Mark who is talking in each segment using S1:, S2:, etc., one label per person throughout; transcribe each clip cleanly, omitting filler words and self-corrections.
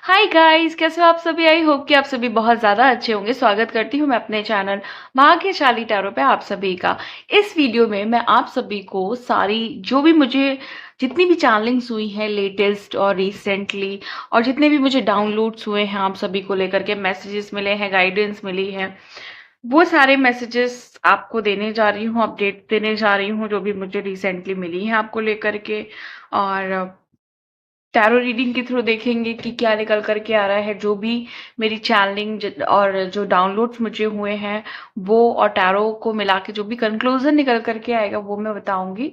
S1: Hi guys, कैसे हो आप सभी। आई होप कि आप सभी बहुत ज़्यादा अच्छे होंगे। स्वागत करती हूँ मैं अपने चैनल भाग्यशाली टैरो पे आप सभी का। इस वीडियो में मैं आप सभी को सारी जो भी मुझे जितनी भी चैनलिंग्स हुई हैं लेटेस्ट और रिसेंटली, और जितने भी मुझे डाउनलोड्स हुए हैं आप सभी को लेकर के मैसेजेस मिले हैं, गाइडेंस मिली है, वो सारे मैसेजेस आपको देने जा रही हूँ, अपडेट देने जा रही हूँ जो भी मुझे रिसेंटली मिली है आपको लेकर के। और टैरो रीडिंग के थ्रू देखेंगे कि क्या निकल करके आ रहा है। जो भी मेरी चैनलिंग और जो डाउनलोड्स मुझे हुए हैं वो और टैरो को मिला के जो भी कंक्लूजन निकल करके आएगा वो मैं बताऊंगी।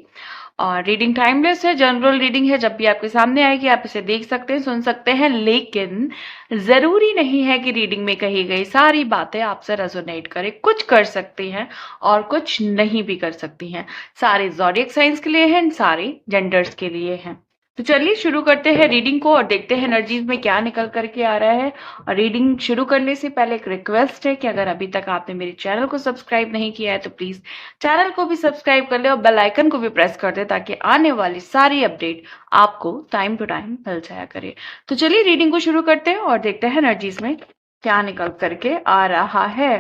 S1: और रीडिंग टाइमलेस है, जनरल रीडिंग है, जब भी आपके सामने आएगी आप इसे देख सकते हैं, सुन सकते हैं, लेकिन जरूरी नहीं है कि रीडिंग में कही गई सारी बातें आपसे रेजोनेट करे। कुछ कर सकती हैं और कुछ नहीं भी कर सकती हैं। सारे ज़ोडिएक साइंस के लिए हैं, सारे जेंडर्स के लिए हैं। तो चलिए शुरू करते हैं रीडिंग को और देखते हैं एनर्जीज में क्या निकल करके आ रहा है। और रीडिंग शुरू करने से पहले एक रिक्वेस्ट है कि अगर अभी तक आपने मेरे चैनल को सब्सक्राइब नहीं किया है तो प्लीज चैनल को भी सब्सक्राइब कर ले और बेल आइकन को भी प्रेस कर दे ताकि आने वाली सारी अपडेट आपको टाइम टू टाइम मिल जाया करे। तो चलिए रीडिंग को शुरू करते हैं और देखते हैं एनर्जीज में क्या निकल करके आ रहा है।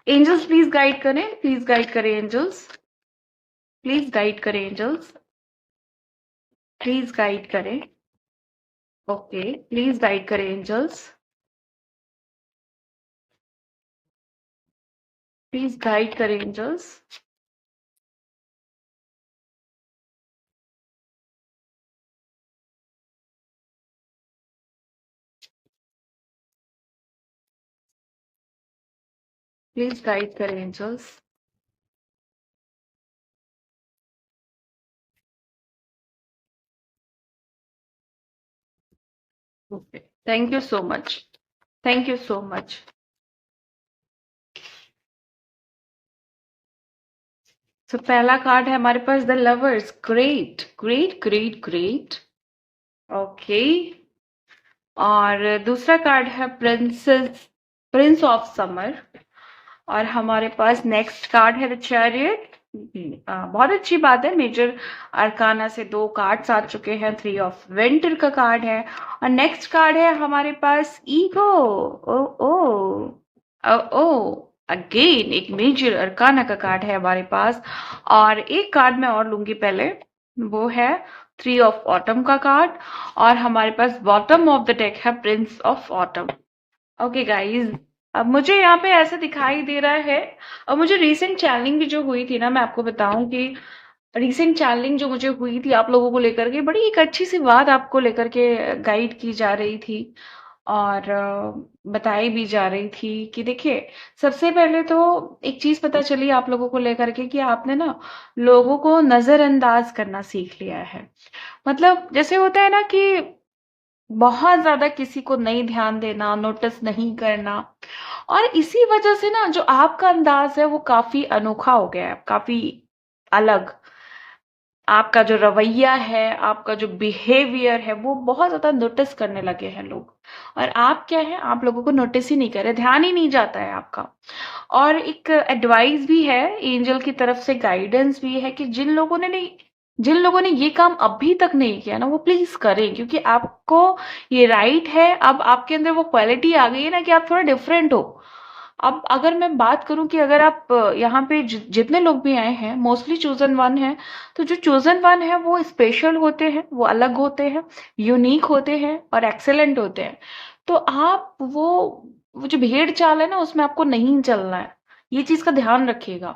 S1: एंजल्स प्लीज गाइड करें, प्लीज गाइड करें एंजल्स, प्लीज गाइड करें एंजल्स, प्लीज गाइड करें। ओके, प्लीज गाइड करें एंजल्स, प्लीज गाइड करें एंजल्स, प्लीज गाइड करें angels. Okay, thank you so much, thank you so much. तो पहला कार्ड है हमारे पास the lovers. Great great great great. Okay, और दूसरा कार्ड है प्रिंसेस, प्रिंस ऑफ समर। और हमारे पास नेक्स्ट कार्ड है द चैरियट। बहुत अच्छी बात है, मेजर अरकाना से 2 कार्ड्स आ चुके हैं। 3 ऑफ विंटर का कार्ड है और नेक्स्ट कार्ड है हमारे पास ईगो। ओ ओ ओ ओ, अगेन एक मेजर अरकाना का कार्ड है हमारे पास। और एक कार्ड मैं और लूंगी पहले, वो है 3 ऑफ ऑटम का कार्ड। और हमारे पास बॉटम ऑफ द डेक है Prince of autumn. Okay guys, अब मुझे यहाँ पे ऐसा दिखाई दे रहा है। और मुझे रीसेंट चैनलिंग भी जो हुई थी ना, मैं आपको बताऊं कि रीसेंट चैनलिंग जो मुझे हुई थी आप लोगों को लेकर के, बड़ी एक अच्छी सी बात आपको लेकर के गाइड की जा रही थी और बताई भी जा रही थी कि देखिए, सबसे पहले तो एक चीज पता चली आप लोगों को लेकर के कि आपने ना लोगों को नजरअंदाज करना सीख लिया है। मतलब जैसे होता है ना कि बहुत ज्यादा किसी को नहीं ध्यान देना, नोटिस नहीं करना, और इसी वजह से ना जो आपका अंदाज है वो काफी अनोखा हो गया है, काफी अलग। आपका जो रवैया है, आपका जो बिहेवियर है, वो बहुत ज्यादा नोटिस करने लगे हैं लोग। और आप क्या है, आप लोगों को नोटिस ही नहीं कर रहे, ध्यान ही नहीं जाता है आपका। और एक एडवाइस भी है एंजल की तरफ से, गाइडेंस भी है कि जिन लोगों ने ये काम अभी तक नहीं किया ना वो प्लीज करें, क्योंकि आपको ये राइट है। अब आपके अंदर वो क्वालिटी आ गई है ना कि आप थोड़ा डिफरेंट हो। अब अगर मैं बात करूं कि अगर आप यहाँ पे जितने लोग भी आए हैं मोस्टली चूजन वन है, तो जो चूजन वन है वो स्पेशल होते हैं, वो अलग होते हैं, यूनिक होते हैं और एक्सेलेंट होते हैं। तो आप वो जो भेड़ चाल है ना उसमें आपको नहीं चलना है, ये चीज का ध्यान रखिएगा।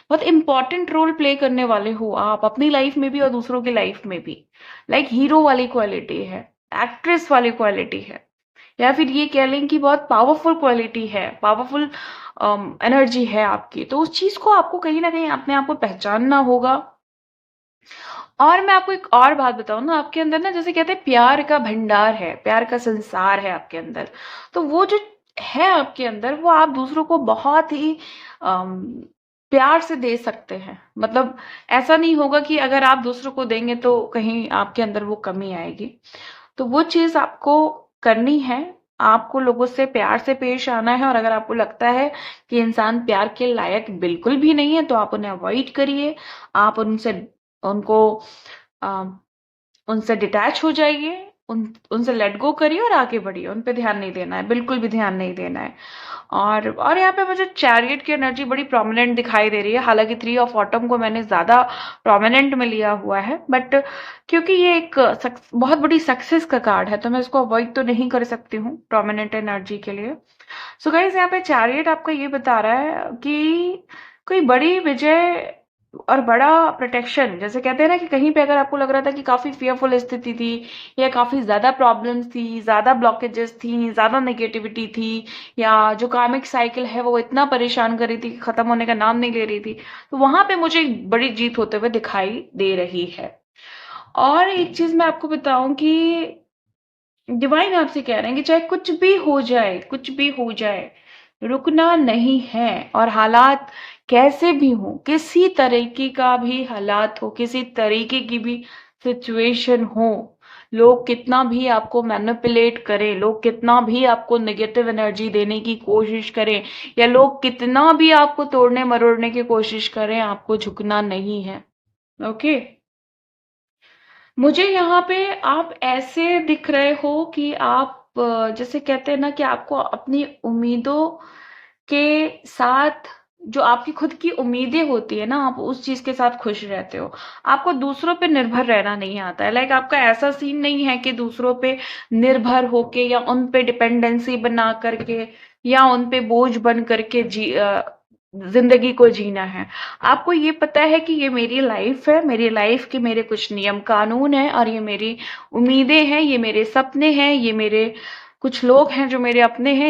S1: बहुत इंपॉर्टेंट रोल प्ले करने वाले हो आप अपनी लाइफ में भी और दूसरों की लाइफ में भी। लाइक हीरो वाली क्वालिटी है, एक्ट्रेस वाली क्वालिटी है, या फिर ये कह लें कि बहुत पावरफुल क्वालिटी है, पावरफुल एनर्जी है आपकी। तो उस चीज को आपको कहीं ना कहीं अपने आप को पहचानना होगा। और मैं आपको एक और बात बताऊं ना, आपके अंदर ना जैसे कहते हैं प्यार का भंडार है, प्यार का संसार है आपके अंदर। तो वो जो है आपके अंदर वो आप दूसरों को बहुत ही प्यार से दे सकते हैं। मतलब ऐसा नहीं होगा कि अगर आप दूसरों को देंगे तो कहीं आपके अंदर वो कमी आएगी। तो वो चीज आपको करनी है, आपको लोगों से प्यार से पेश आना है। और अगर आपको लगता है कि इंसान प्यार के लायक बिल्कुल भी नहीं है तो आप उन्हें अवॉइड करिए, आप उनसे उनको अ, उनसे डिटैच हो जाइए, उनसे लेट गो करिए और आगे बढ़िए, उन पे ध्यान नहीं देना है, बिल्कुल भी ध्यान नहीं देना है। और यहाँ पे मुझे चैरियट की एनर्जी बड़ी प्रोमिनेंट दिखाई दे रही है, हालांकि 3 ऑफ ऑटम को मैंने ज्यादा प्रोमिनेंट में लिया हुआ है, बट क्योंकि ये एक बहुत बड़ी सक्सेस का कार्ड है तो मैं इसको अवॉइड तो नहीं कर सकती हूँ प्रोमिनेंट एनर्जी के लिए। सो गाइस, यहाँ पे चैरियट आपका ये बता रहा है कि कोई बड़ी विजय और बड़ा प्रोटेक्शन, जैसे कहते हैं ना कि कहीं पे अगर आपको लग रहा था कि काफी फियरफुल स्थिति थी या काफी ज्यादा प्रॉब्लम्स थी, ज्यादा ब्लॉकेजेस थी, ज्यादा नेगेटिविटी थी, या जो कार्मिक साइकिल है वो इतना परेशान कर रही थी कि खत्म होने का नाम नहीं ले रही थी, तो वहां पे मुझे एक बड़ी जीत होते हुए दिखाई दे रही है। और एक चीज मैं आपको बताऊं कि डिवाइन आपसे कह रहे हैं कि चाहे कुछ भी हो जाए, कुछ भी हो जाए, रुकना नहीं है। और हालात कैसे भी हो, किसी तरीके का भी हालात हो, किसी तरीके की भी सिचुएशन हो, लोग कितना भी आपको मैनिपुलेट करें, लोग कितना भी आपको नेगेटिव एनर्जी देने की कोशिश करें, या लोग कितना भी आपको तोड़ने मरोड़ने की कोशिश करें, आपको झुकना नहीं है। ओके, मुझे यहाँ पे आप ऐसे दिख रहे हो कि आप जैसे कहते हैं ना कि आपको अपनी उम्मीदों के साथ, जो आपकी खुद की उम्मीदें होती है ना, आप उस चीज के साथ खुश रहते हो। आपको दूसरों पे निर्भर रहना नहीं आता है। लाइक आपका ऐसा सीन नहीं है कि दूसरों पे निर्भर होके या उन पे डिपेंडेंसी बना करके या उन पे बोझ बन करके जिंदगी को जीना है। आपको ये पता है कि ये मेरी लाइफ है, मेरी लाइफ के मेरे कुछ नियम कानून है, और ये मेरी उम्मीदें हैं, ये मेरे सपने हैं, ये मेरे कुछ लोग हैं जो मेरे अपने हैं।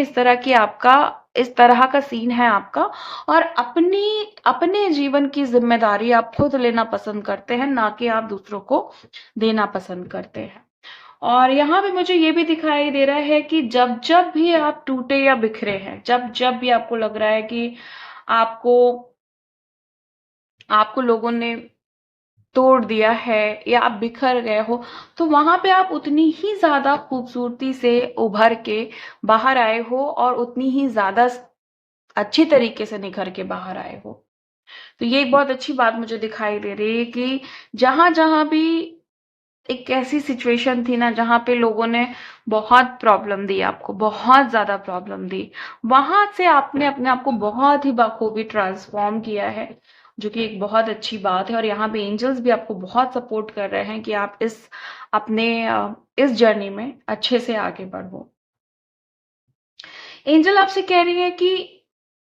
S1: इस तरह का सीन है आपका। और अपने जीवन की जिम्मेदारी आप खुद लेना पसंद करते हैं, ना कि आप दूसरों को देना पसंद करते हैं। और यहाँ पे मुझे ये भी दिखाई दे रहा है कि जब जब भी आप टूटे या बिखरे हैं, जब जब भी आपको लग रहा है कि आपको आपको लोगों ने तोड़ दिया है या आप बिखर गए हो, तो वहां पे आप उतनी ही ज्यादा खूबसूरती से उभर के बाहर आए हो और उतनी ही ज्यादा अच्छी तरीके से निखर के बाहर आए हो। तो ये एक बहुत अच्छी बात मुझे दिखाई दे रही है कि जहां जहां भी एक ऐसी सिचुएशन थी ना जहां पे लोगों ने बहुत प्रॉब्लम दी, आपको बहुत ज्यादा प्रॉब्लम दी, वहां से आपने अपने आप को बहुत ही बखूबी ट्रांसफॉर्म किया है, जो कि एक बहुत अच्छी बात है। और यहाँ पे एंजल्स भी आपको बहुत सपोर्ट कर रहे हैं कि आप अपने इस जर्नी में अच्छे से आगे बढ़ो। एंजल आपसे कह रही है कि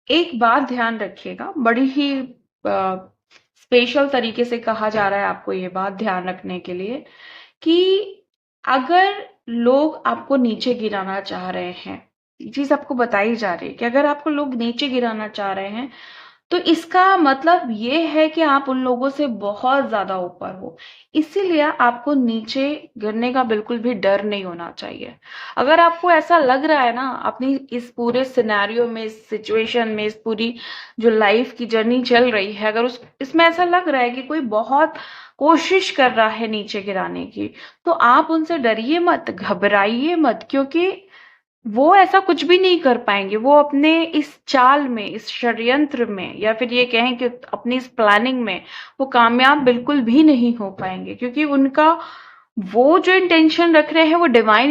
S1: एक बात ध्यान रखिएगा, बड़ी ही स्पेशल तरीके से कहा जा रहा है आपको ये बात ध्यान रखने के लिए, कि अगर लोग आपको नीचे गिराना चाह रहे हैं, ये चीज आपको बताई जा रही है कि अगर आपको लोग नीचे गिराना चाह रहे हैं, तो इसका मतलब ये है कि आप उन लोगों से बहुत ज्यादा ऊपर हो। इसीलिए आपको नीचे गिरने का बिल्कुल भी डर नहीं होना चाहिए। अगर आपको ऐसा लग रहा है ना अपनी इस पूरे सिनेरियो में, इस सिचुएशन में, इस पूरी जो लाइफ की जर्नी चल रही है, अगर उस इसमें ऐसा लग रहा है कि कोई बहुत कोशिश कर रहा है नीचे गिराने की, तो आप उनसे डरिए मत, घबराइए मत, क्योंकि वो ऐसा कुछ भी नहीं कर पाएंगे। वो अपने इस चाल में, इस षड्यंत्र में, या फिर ये कहें कि अपनी इस प्लानिंग में वो कामयाब बिल्कुल भी नहीं हो पाएंगे, क्योंकि उनका वो जो इंटेंशन रख रहे हैं वो डिवाइन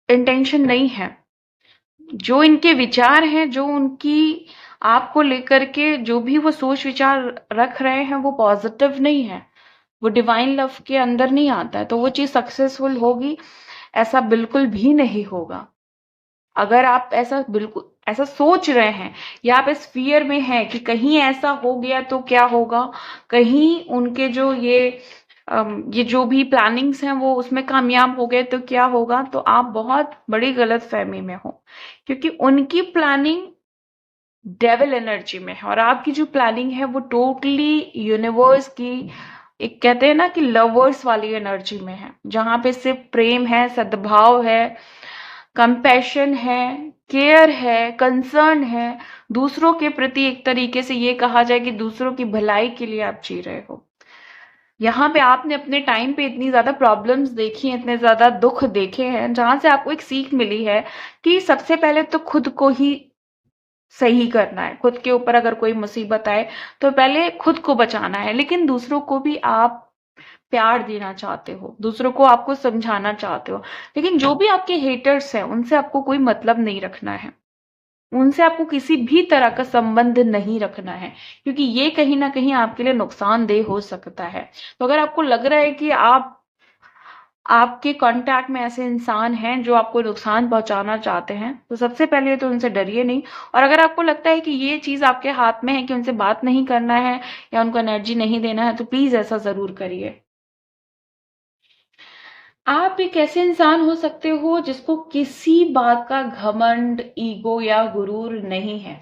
S1: इंटेंशन नहीं है। जो इनके विचार हैं, जो उनकी आपको लेकर के जो भी वो सोच विचार रख रहे हैं, वो पॉजिटिव नहीं है, वो डिवाइन लव के अंदर नहीं आता है, तो वो चीज सक्सेसफुल होगी ऐसा बिल्कुल भी नहीं होगा। अगर आप ऐसा बिल्कुल ऐसा सोच रहे हैं, या आप इस फियर में हैं कि कहीं ऐसा हो गया तो क्या होगा, कहीं उनके जो ये जो भी प्लानिंग्स हैं वो उसमें कामयाब हो गए तो क्या होगा, तो आप बहुत बड़ी गलत फहमी में हो, क्योंकि उनकी प्लानिंग डेविल एनर्जी में है और आपकी जो प्लानिंग है वो टोटली यूनिवर्स की, एक कहते हैं ना कि लवर्स वाली एनर्जी में है, जहां पे सिर्फ प्रेम है, सद्भाव है, कंपैशन है, केयर है, कंसर्न है, दूसरों के प्रति एक तरीके से ये कहा जाए कि दूसरों की भलाई के लिए आप जी रहे हो। यहाँ पे आपने अपने टाइम पे इतनी ज्यादा प्रॉब्लम्स देखी हैं, इतने ज्यादा दुख देखे हैं, जहां से आपको एक सीख मिली है कि सबसे पहले तो खुद को ही सही करना है। खुद के ऊपर अगर कोई मुसीबत आए तो पहले खुद को बचाना है, लेकिन दूसरों को भी आप प्यार देना चाहते हो, दूसरों को आपको समझाना चाहते हो, लेकिन जो भी आपके हेटर्स हैं उनसे आपको कोई मतलब नहीं रखना है, उनसे आपको किसी भी तरह का संबंध नहीं रखना है, क्योंकि ये कहीं ना कहीं आपके लिए नुकसानदेह हो सकता है। तो अगर आपको लग रहा है कि आपके कांटेक्ट में ऐसे इंसान हैं जो आपको नुकसान पहुंचाना चाहते हैं, तो सबसे पहले तो उनसे डरिए नहीं। और अगर आपको लगता है कि ये चीज आपके हाथ में है कि उनसे बात नहीं करना है या उनको एनर्जी नहीं देना है, तो प्लीज ऐसा जरूर करिए। आप एक ऐसे इंसान हो सकते हो जिसको किसी बात का घमंड, ईगो या गुरूर नहीं है,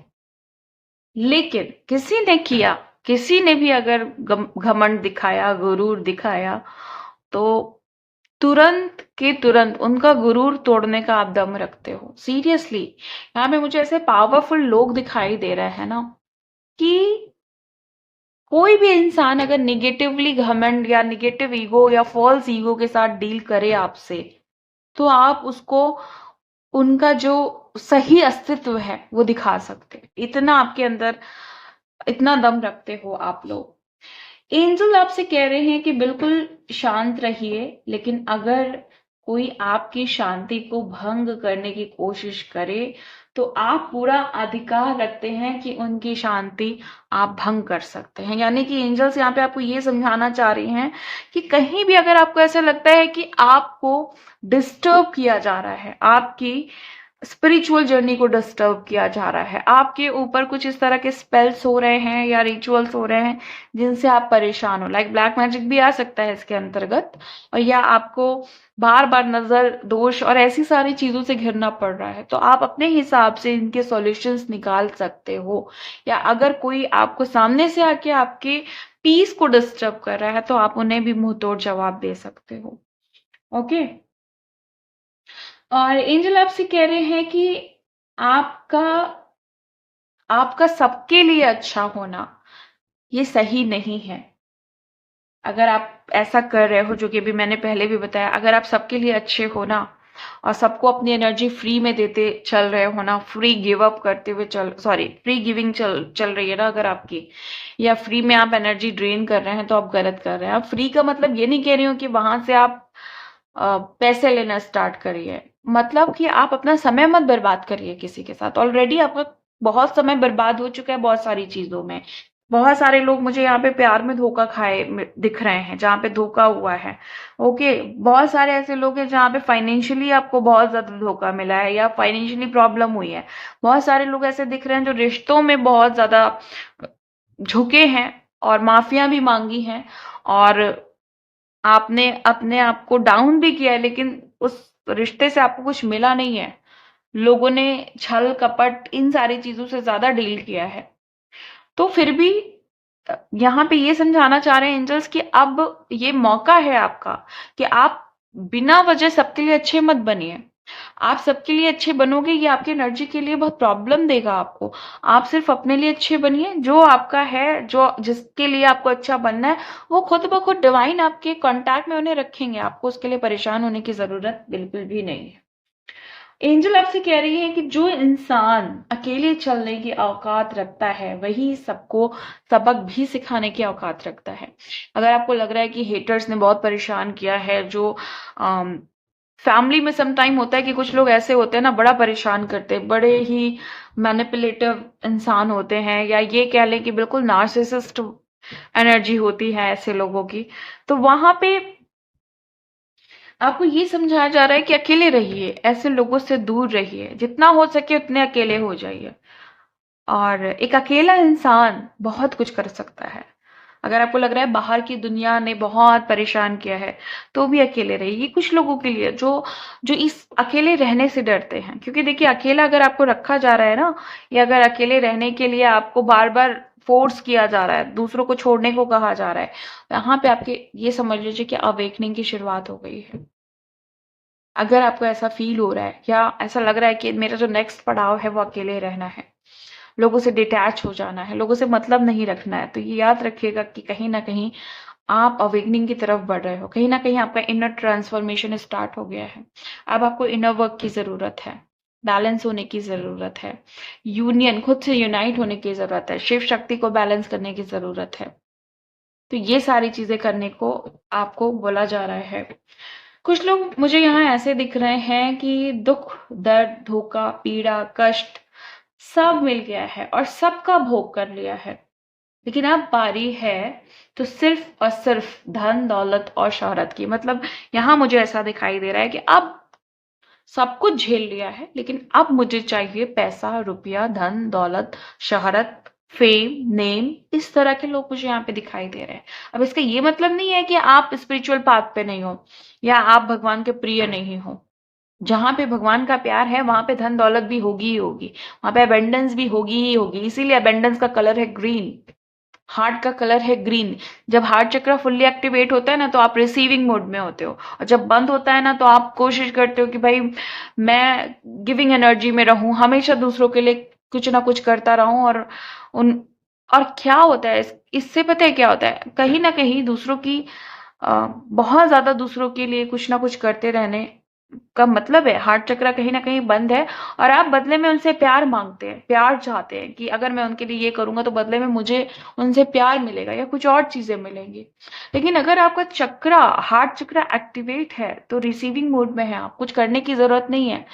S1: लेकिन किसी ने किया, किसी ने भी अगर घमंड दिखाया, गुरूर दिखाया, तो तुरंत के तुरंत उनका गुरूर तोड़ने का आप दम रखते हो। सीरियसली, यहाँ पे मुझे ऐसे पावरफुल लोग दिखाई दे रहे हैं ना, कि कोई भी इंसान अगर निगेटिवली घमंड या निगेटिव ईगो या फॉल्स ईगो के साथ डील करे आपसे, तो आप उसको उनका जो सही अस्तित्व है वो दिखा सकते हैं। इतना आपके अंदर, इतना दम रखते हो आप लोग। एंजल आपसे कह रहे हैं कि बिल्कुल शांत रहिए, लेकिन अगर कोई आपकी शांति को भंग करने की कोशिश करे, तो आप पूरा अधिकार रखते हैं कि उनकी शांति आप भंग कर सकते हैं। यानी कि एंजल्स यहाँ पे आपको ये समझाना चाह रही हैं कि कहीं भी अगर आपको ऐसा लगता है कि आपको डिस्टर्ब किया जा रहा है, आपकी स्पिरिचुअल जर्नी को डिस्टर्ब किया जा रहा है, आपके ऊपर कुछ इस तरह के स्पेल्स हो रहे हैं या रिचुअल्स हो रहे हैं जिनसे आप परेशान हो, लाइक ब्लैक मैजिक भी आ सकता है इसके अंतर्गत, और या आपको बार बार नजर दोष और ऐसी सारी चीजों से घिरना पड़ रहा है, तो आप अपने हिसाब से इनके सॉल्यूशंस निकाल सकते हो। या अगर कोई आपको सामने से आके आपके पीस को डिस्टर्ब कर रहा है, तो आप उन्हें भी मुंह तोड़ जवाब दे सकते हो। ओके। और एंजल आपसे कह रहे हैं कि आपका आपका सबके लिए अच्छा होना ये सही नहीं है। अगर आप ऐसा कर रहे हो, जो कि अभी मैंने पहले भी बताया, अगर आप सबके लिए अच्छे हो ना, और सबको अपनी एनर्जी फ्री में देते चल रहे हो ना, फ्री गिव अप करते हुए फ्री गिविंग चल रही है ना अगर आपकी, या फ्री में आप एनर्जी ड्रेन कर रहे हैं, तो आप गलत कर रहे हैं। आप फ्री का मतलब ये नहीं कह रही हूँ कि वहां से आप पैसे लेना स्टार्ट करिए, मतलब कि आप अपना समय मत बर्बाद करिए किसी के साथ। ऑलरेडी आपका बहुत समय बर्बाद हो चुका है बहुत सारी चीजों में। बहुत सारे लोग मुझे यहाँ पे प्यार में धोखा खाए दिख रहे हैं, जहाँ पे धोखा हुआ है। ओके। बहुत सारे ऐसे लोग हैं जहाँ पे फाइनेंशियली आपको बहुत ज्यादा धोखा मिला है या फाइनेंशियली प्रॉब्लम हुई है। बहुत सारे लोग ऐसे दिख रहे हैं जो रिश्तों में बहुत ज्यादा झुके हैं और माफिया भी मांगी हैं, और आपने अपने आप को डाउन भी किया है, लेकिन उस रिश्ते से आपको कुछ मिला नहीं है। लोगों ने छल कपट इन सारी चीजों से ज्यादा डील किया है। तो फिर भी यहाँ पे ये समझाना चाह रहे हैं एंजल्स कि अब ये मौका है आपका कि आप बिना वजह सबके लिए अच्छे मत बनिए। आप सबके लिए अच्छे बनोगे, ये आपकी एनर्जी के लिए बहुत प्रॉब्लम देगा आपको। आप सिर्फ अपने लिए अच्छे बनिए, जो आपका है, जो जिसके लिए आपको अच्छा बनना है, वो खुद ब खुद डिवाइन आपके कांटेक्ट में उन्हें रखेंगे। आपको उसके लिए परेशान होने की जरूरत बिल्कुल भी नहीं है। एंजल आपसे कह रही है कि जो इंसान अकेले चलने की औकात रखता है, वही सबको सबक भी सिखाने की औकात रखता है। अगर आपको लग रहा है कि हेटर्स ने बहुत परेशान किया है, जो फैमिली में सम टाइम होता है कि कुछ लोग ऐसे होते हैं ना, बड़ा परेशान करते हैं, बड़े ही मैनिपुलेटिव इंसान होते हैं, या ये कह लें कि बिल्कुल नार्सिसिस्ट एनर्जी होती है ऐसे लोगों की। तो वहां पे आपको ये समझाया जा रहा है कि अकेले रहिए, ऐसे लोगों से दूर रहिए, जितना हो सके उतने अकेले हो जाइए। और एक अकेला इंसान बहुत कुछ कर सकता है। अगर आपको लग रहा है बाहर की दुनिया ने बहुत परेशान किया है, तो भी अकेले रहिए। ये कुछ लोगों के लिए जो जो इस अकेले रहने से डरते हैं, क्योंकि देखिए अकेला अगर आपको रखा जा रहा है ना, या अगर अकेले रहने के लिए आपको बार बार फोर्स किया जा रहा है, दूसरों को छोड़ने को कहा जा रहा है, यहाँ पे आपके ये समझ लीजिए कि अवेकनिंग की शुरुआत हो गई है। अगर आपको ऐसा फील हो रहा है या ऐसा लग रहा है कि मेरा जो नेक्स्ट पड़ाव है वो अकेले रहना है, लोगों से डिटैच हो जाना है, लोगों से मतलब नहीं रखना है, तो ये याद रखिएगा कि कहीं ना कहीं आप अवेकनिंग की तरफ बढ़ रहे हो। कहीं ना कहीं आपका इनर ट्रांसफॉर्मेशन स्टार्ट हो गया है। अब आपको इनर वर्क की जरूरत है, बैलेंस होने की जरूरत है, यूनियन, खुद से यूनाइट होने की जरूरत है, शिव शक्ति को बैलेंस करने की जरूरत है। तो ये सारी चीजें करने को आपको बोला जा रहा है। कुछ लोग मुझे यहाँ ऐसे दिख रहे हैं कि दुख, दर्द, धोखा, पीड़ा, कष्ट सब मिल गया है और सबका भोग कर लिया है, लेकिन अब बारी है तो सिर्फ और सिर्फ धन, दौलत और शोहरत की। मतलब यहाँ मुझे ऐसा दिखाई दे रहा है कि अब सब कुछ झेल लिया है, लेकिन अब मुझे चाहिए पैसा, रुपया, धन, दौलत, शोहरत, फेम, नेम। इस तरह के लोग मुझे यहाँ पे दिखाई दे रहे हैं। अब इसका ये मतलब नहीं है कि आप स्पिरिचुअल पाथ पे नहीं हो या आप भगवान के प्रिय नहीं हो। जहां पे भगवान का प्यार है वहां पे धन दौलत भी होगी ही होगी, वहां पे अबेंडेंस भी होगी ही होगी। इसीलिए अबेंडेंस का कलर है ग्रीन, हार्ट का कलर है ग्रीन। जब हार्ट चक्र फुल्ली एक्टिवेट होता है ना तो आप रिसीविंग मोड में होते हो, और जब बंद होता है ना तो आप कोशिश करते हो कि भाई मैं गिविंग एनर्जी में रहूं, हमेशा दूसरों के लिए कुछ ना कुछ करता रहूं। उन और क्या होता है इससे पता है क्या होता है, कहीं ना कहीं दूसरों की बहुत ज्यादा दूसरों के लिए कुछ ना कुछ करते रहने का मतलब है हार्ट चक्र कहीं ना कहीं बंद है, और आप बदले में उनसे प्यार मांगते हैं, प्यार चाहते हैं कि अगर मैं उनके लिए ये करूंगा तो बदले में मुझे उनसे प्यार मिलेगा या कुछ और चीजें मिलेंगी। लेकिन अगर आपका चक्र, हार्ट चक्र एक्टिवेट है तो रिसीविंग मोड में है, आप कुछ करने की जरूरत नहीं है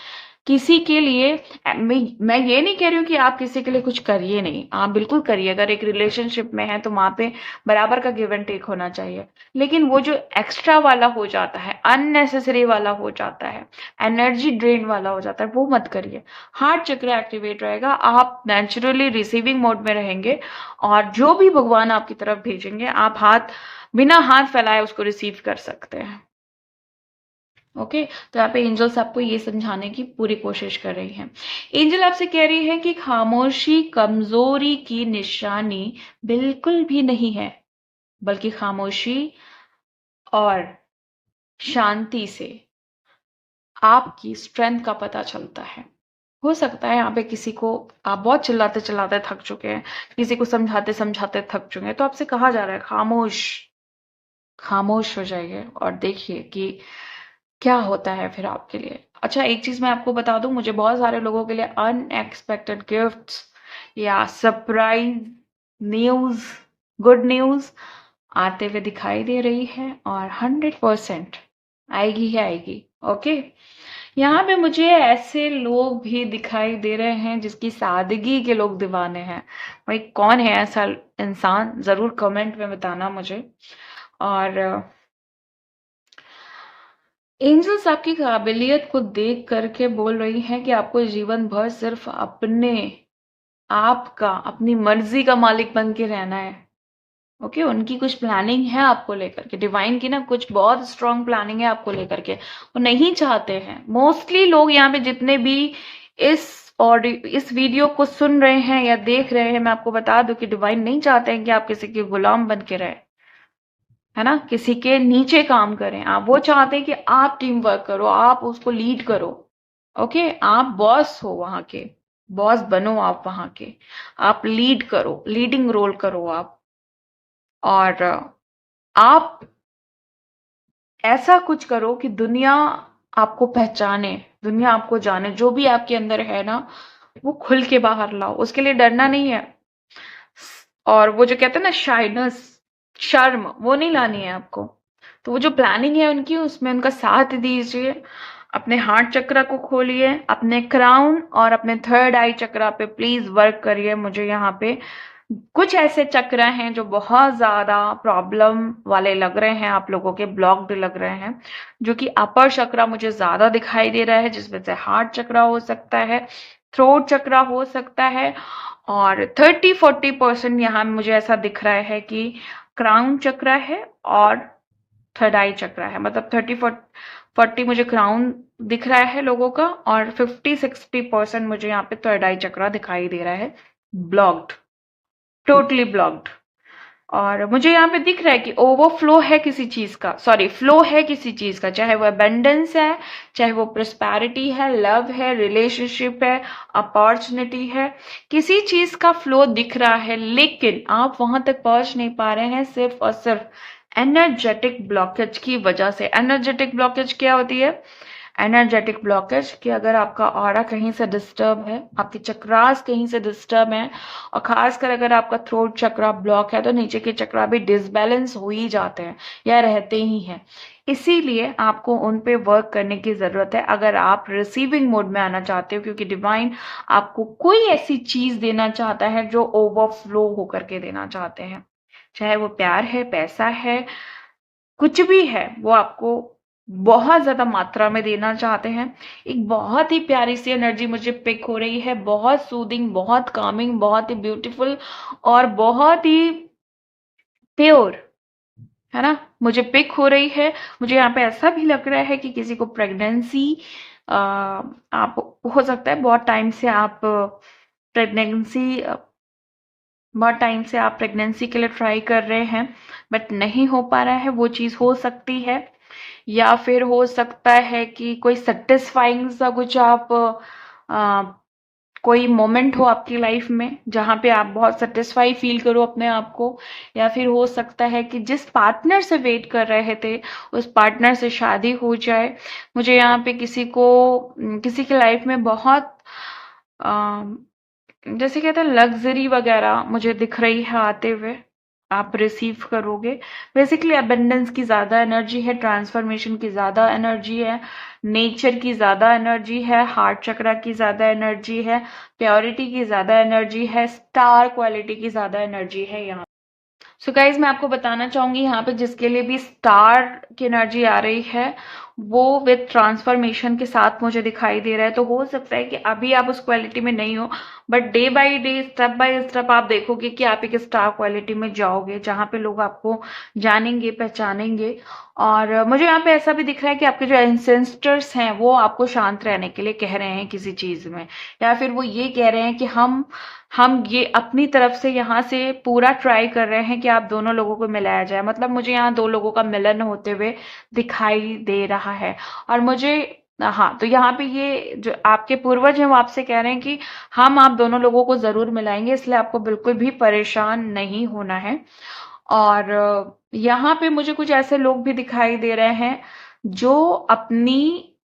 S1: किसी के लिए। मैं ये नहीं कह रही हूँ कि आप किसी के लिए कुछ करिए नहीं, आप बिल्कुल करिए। अगर एक रिलेशनशिप में है तो वहां पे बराबर का गिव एंड टेक होना चाहिए। लेकिन वो जो एक्स्ट्रा वाला हो जाता है, अननेसेसरी वाला हो जाता है, एनर्जी ड्रेन वाला हो जाता है, वो मत करिए। हार्ट चक्र एक्टिवेट रहेगा, आप नेचुरली रिसीविंग मोड में रहेंगे, और जो भी भगवान आपकी तरफ भेजेंगे आप बिना हाथ फैलाए उसको रिसीव कर सकते हैं। ओके, तो यहाँ पे एंजल्स आपको ये समझाने की पूरी कोशिश कर रही हैं। एंजल आपसे कह रही है कि खामोशी कमजोरी की निशानी बिल्कुल भी नहीं है, बल्कि खामोशी और शांति से आपकी स्ट्रेंथ का पता चलता है। हो सकता है यहाँ पे किसी को आप बहुत चिल्लाते चिल्लाते थक चुके हैं, किसी को समझाते समझाते थक चुके हैं, तो आपसे कहा जा रहा है खामोश, खामोश हो जाइए और देखिए कि क्या होता है फिर आपके लिए। अच्छा, एक चीज मैं आपको बता दूं, मुझे बहुत सारे लोगों के लिए अनएक्सपेक्टेड गिफ्ट्स या सरप्राइज न्यूज, गुड न्यूज आते हुए दिखाई दे रही है, और 100% आएगी ही आएगी। ओके, यहाँ पे मुझे ऐसे लोग भी दिखाई दे रहे हैं जिसकी सादगी के लोग दीवाने हैं। भाई कौन है ऐसा इंसान, जरूर कमेंट में बताना मुझे। और एंजल्स आपकी काबिलियत को देख करके बोल रही हैं कि आपको जीवन भर सिर्फ अपने आप का, अपनी मर्जी का मालिक बन के रहना है। ओके, उनकी कुछ प्लानिंग है आपको लेकर के, डिवाइन की ना कुछ बहुत स्ट्रांग प्लानिंग है आपको लेकर के। वो नहीं चाहते हैं, मोस्टली लोग यहाँ पे जितने भी इस इस वीडियो को सुन रहे हैं या देख रहे हैं, मैं आपको बता दूं कि डिवाइन नहीं चाहते हैं कि आप किसी के गुलाम बन के रहे, है ना, किसी के नीचे काम करें। आप वो चाहते हैं कि आप टीम वर्क करो, आप उसको लीड करो। ओके, आप बॉस हो, वहां के बॉस बनो आप वहां के, आप लीड करो, लीडिंग रोल करो आप। और आप ऐसा कुछ करो कि दुनिया आपको पहचाने, दुनिया आपको जाने। जो भी आपके अंदर है ना वो खुल के बाहर लाओ, उसके लिए डरना नहीं है। और वो जो कहते हैं ना शाइनेस, शर्म, वो नहीं लानी है आपको। तो वो जो प्लानिंग है उनकी, उसमें उनका साथ दीजिए। अपने हार्ट चक्र को खोलिए, अपने क्राउन और अपने थर्ड आई चक्र पे प्लीज वर्क करिए। मुझे यहाँ पे कुछ ऐसे चक्र हैं जो बहुत ज्यादा प्रॉब्लम वाले लग रहे हैं, आप लोगों के ब्लॉक्ड लग रहे हैं, जो कि अपर चक्र मुझे ज्यादा दिखाई दे रहा है, जिसमें से हार्ट चक्र हो सकता है, थ्रोट चक्र हो सकता है, और 30-40% यहाँ मुझे ऐसा दिख रहा है कि क्राउन चक्र है और थर्ड आई चक्र है। मतलब 30-40 मुझे क्राउन दिख रहा है लोगों का, और 50-60% मुझे यहाँ पे थर्ड आई चक्र दिखाई दे रहा है ब्लॉक्ड, टोटली ब्लॉक्ड। और मुझे यहाँ पे दिख रहा है कि ओवरफ्लो है किसी चीज का, सॉरी फ्लो है किसी चीज का, चाहे वो अबेंडेंस है, चाहे वो प्रोस्पेरिटी है, लव है, रिलेशनशिप है, अपॉर्चुनिटी है, किसी चीज का फ्लो दिख रहा है, लेकिन आप वहां तक पहुंच नहीं पा रहे हैं सिर्फ और सिर्फ एनर्जेटिक ब्लॉकेज की वजह से। एनर्जेटिक ब्लॉकेज क्या होती है? एनर्जेटिक ब्लॉकेज कि अगर आपका ऑरा कहीं से डिस्टर्ब है, आपके चक्रास कहीं से डिस्टर्ब है, और खासकर अगर आपका थ्रोट चक्रा ब्लॉक है तो नीचे के चक्रा भी डिसबैलेंस हो ही जाते हैं या रहते ही हैं। इसीलिए आपको उन पे वर्क करने की जरूरत है अगर आप रिसीविंग मोड में आना चाहते हो, क्योंकि डिवाइन आपको कोई ऐसी चीज देना चाहता है जो ओवरफ्लो होकर के देना चाहते हैं, चाहे वो प्यार है, पैसा है, कुछ भी है, वो आपको बहुत ज्यादा मात्रा में देना चाहते हैं। एक बहुत ही प्यारी सी एनर्जी मुझे पिक हो रही है, बहुत सूदिंग, बहुत कामिंग, बहुत ही ब्यूटीफुल और बहुत ही प्योर, है ना, मुझे पिक हो रही है। मुझे यहाँ पे ऐसा भी लग रहा है कि किसी को प्रेगनेंसी, आप हो सकता है बहुत टाइम से आप प्रेगनेंसी बहुत टाइम से आप प्रेगनेंसी के लिए ट्राई कर रहे हैं बट नहीं हो पा रहा है, वो चीज हो सकती है। या फिर हो सकता है कि कोई सेटिस्फाइंग सा कुछ आप कोई मोमेंट हो आपकी लाइफ में जहां पे आप बहुत सेटिस्फाई फील करो अपने आप को। या फिर हो सकता है कि जिस पार्टनर से वेट कर रहे थे उस पार्टनर से शादी हो जाए। मुझे यहाँ पे किसी की लाइफ में बहुत जैसे कहते हैं लग्जरी वगैरह मुझे दिख रही है आते हुए, आप रिसीव करोगे। बेसिकली अबंडेंस की ज्यादा एनर्जी है, ट्रांसफॉर्मेशन की ज्यादा एनर्जी है, नेचर की ज्यादा एनर्जी है, हार्ट चक्रा की ज्यादा एनर्जी है, प्योरिटी की ज्यादा एनर्जी है, स्टार क्वालिटी की ज्यादा एनर्जी है यहाँ। सो गाइज मैं आपको बताना चाहूंगी यहाँ पे जिसके लिए भी स्टार की एनर्जी आ रही है वो विद ट्रांसफॉर्मेशन के साथ मुझे दिखाई दे रहा है। तो हो सकता है कि अभी आप उस क्वालिटी में नहीं हो but day by day, step by step आप देखोगे कि आप एक स्टार क्वालिटी में जाओगे जहां पे लोग आपको जानेंगे, पहचानेंगे। और मुझे यहाँ पे ऐसा भी दिख रहा है कि आपके जो एंसेस्टर्स हैं वो आपको शांत रहने के लिए कह रहे हैं किसी चीज में, या फिर वो ये कह रहे हैं कि हम ये अपनी तरफ से यहाँ से पूरा ट्राई कर रहे हैं कि आप दोनों लोगों को मिलाया जाए। मतलब मुझे यहाँ दो लोगों का मिलन होते हुए दिखाई दे रहा है। और मुझे हाँ, तो यहाँ पे ये जो आपके पूर्वज हैं वो आपसे कह रहे हैं कि हम आप दोनों लोगों को जरूर मिलाएंगे, इसलिए आपको बिल्कुल भी परेशान नहीं होना है। और यहाँ पे मुझे कुछ ऐसे लोग भी दिखाई दे रहे हैं जो अपनी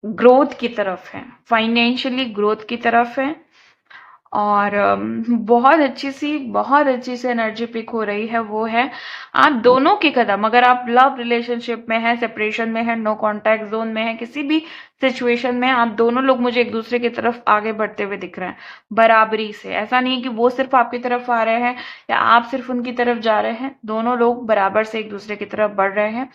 S1: ग्रोथ की तरफ हैं, फाइनेंशियली ग्रोथ की तरफ हैं। और बहुत अच्छी सी एनर्जी पिक हो रही है, वो है आप दोनों के कदम, अगर आप लव रिलेशनशिप में है, सेपरेशन में है, नो कांटेक्ट जोन में है, किसी भी सिचुएशन में आप दोनों लोग मुझे एक दूसरे की तरफ आगे बढ़ते हुए दिख रहे हैं बराबरी से। ऐसा नहीं है कि वो सिर्फ आपकी तरफ आ रहे हैं या आप सिर्फ उनकी तरफ जा रहे हैं, दोनों लोग बराबर से एक दूसरे की तरफ बढ़ रहे हैं।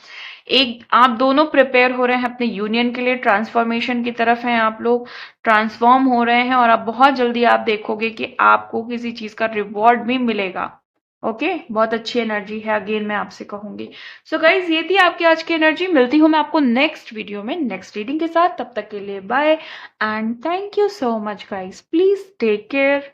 S1: एक आप दोनों प्रिपेयर हो रहे हैं अपने यूनियन के लिए, ट्रांसफॉर्मेशन की तरफ हैं आप लोग, ट्रांसफॉर्म हो रहे हैं और अब बहुत जल्दी आप देखोगे कि आपको किसी चीज का रिवॉर्ड भी मिलेगा। ओके, बहुत अच्छी एनर्जी है, अगेन मैं आपसे कहूंगी। सो गाइज ये थी आपकी आज की एनर्जी। मिलती हूँ मैं आपको नेक्स्ट वीडियो में नेक्स्ट रीडिंग के साथ, तब तक के लिए bye and thank you so much guys, please take care.